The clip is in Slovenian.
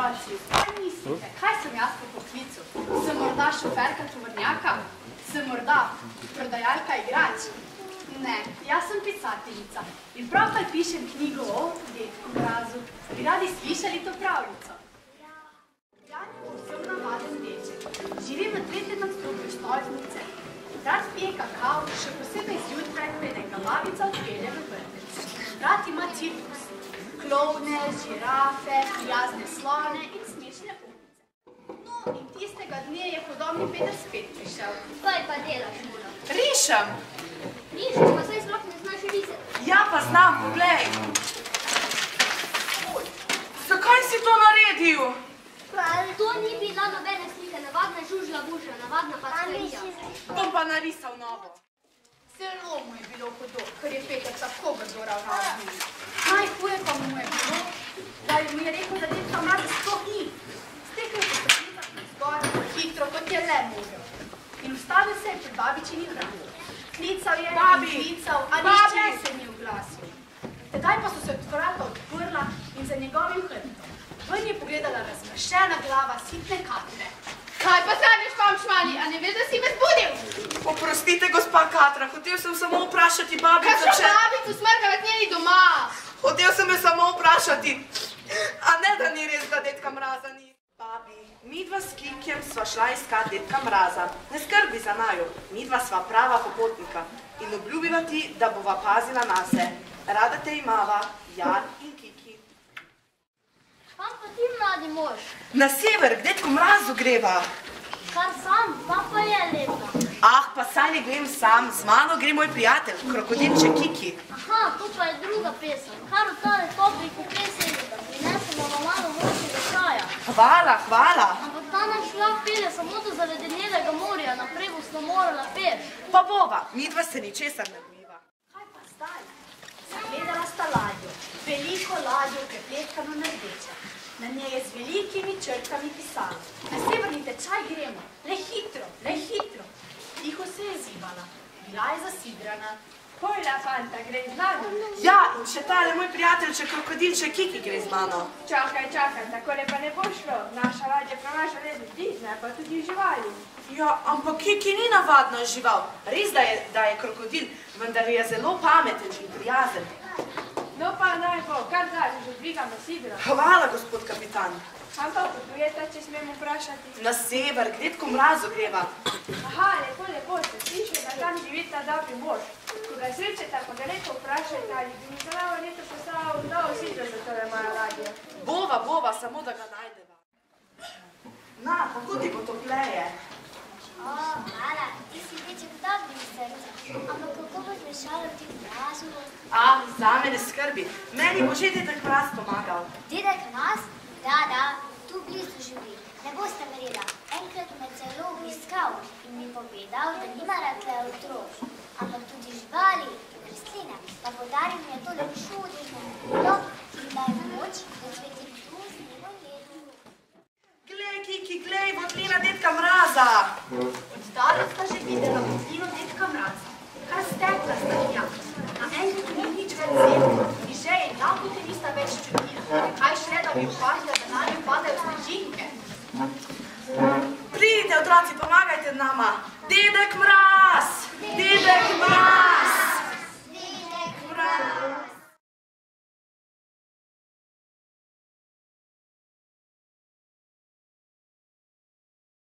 otroci, kaj mislite, kaj sem jaz po poklicu? Sem morda šoferka tovornjaka? Sem morda prodajalka igrač? Ne, jaz sem pisateljica in pravkar pišem knjigo o Dedku Mrazu. Bi radi slišali to pravljico? Jan je povsem navaden deček. Živi v 3. nadstropju stolpnice. Rad pije kakao, še posebej zjutraj, preden ga babica odpelje v vrtec. Rad ima cirkus. Klovne, žirafe, prijazne slone in smešne ulice. No, in tistega dne je podobni Peter spet prišel. Kaj pa delaš, Mura? Rišem. Rišeš, pa saj sploh ne znaš risati. Ja, pa znam, poglej. Zakaj si to naredil? To ni bila nobena slika, navadna žužla buža, navadna paskarija. Bom pa narisal novo. Zelo mu je bilo hudo, ker je Peter tako grdo ravnal z njim. Najhuje pa mu je bilo, da mu je rekel, da Dedka Mraza sploh ni. Stekel je po stopnicah navzgor, hitro, kot je le možel. In ustavil se je pred babičini hram. Klical je in klical, a nihče se ni oglasil. Tedaj pa so se vrata odprla in za njegovim hrbtom. Ven je pogledala razmršena glava sitne Katre. Kaj pa sanjaš, šmali, a ne veš, da si me zbudil? Oprostite, gospa Katra, hotel sem samo vprašati babico, če... Kakšno babico, smrkava z njeni doma? Hotel sem jo samo vprašati, a ne, da ni res, da Dedka Mraza ni. Babi, midva s Kikjem sva šla iskat Dedka Mraza. Ne skrbi za naju, midva sva prava popotnika in obljubiva ti, da bova pazila nase. Rada te imava, Jan in Kiki. Kam pa ti, mladi mož? Na sever, k Dedku Mrazu greva. Kar sam, pa je lepo. Ah, pa saj ne grem sam, z mano gre moj prijatelj, krokodilček Kiki. Aha, to pa je druga pesem. Kar v tale topli kupe sedi, da prinesemo vam malo vročega čaja. Hvala, hvala. Ampak ta naš vlak pelje samo do zaledenjelega morja, naprej bosta morala peš. Pa bova, midva se ničesar ne bojiva. Kaj pa zdaj? Zagledala sta ladjo, veliko ladjo, prepletkano na rdeče. Na njej je z velikimi črkami pisalo. Na severni tečaj gremo, le hitro, le hitro. Tiho se je zibala, bila je zasidrana. Pojla, fanta, gre z mano. Ja, in še tale moj prijateljček krokodilček Kiki gre z mano. Čakaj, takole pa ne bo šlo. Naša ladja prenaša le ljudi, ne pa tudi živali. Ja, ampak Kiki ni navadna žival. Res, da je krokodil, vendar je zelo pameten in prijazen. No pa naj bo, kar daš, že dvigamo sidro. Hvala, gospod kapitan. Kam pa potujete, če smemo vprašati? Na sever, k Dedku Mrazu greva. Aha, lepo, se sliši, da tam živita dobri mož. Ko ga srečete, pa ga lepo vprašajte, ali bi mi zelo leto poslal novo sidro za tole moja ladja. Bova, samo da ga najdeva. Na, kako ti bo topleje? Mala, ti si deček dobrih srca. Ampak kako boš mešalati v mrazu? Ah, zame ne skrbi. Meni bo že Dedek Mraz pomagal. Dedek Mraz? Da, tu blizu živi. Ne boste verjela. Enkrat me celo obiskal in mi povedal, da nima rad le otrok, ampak tudi živali in rastline. Pa podaril mi je tole čudno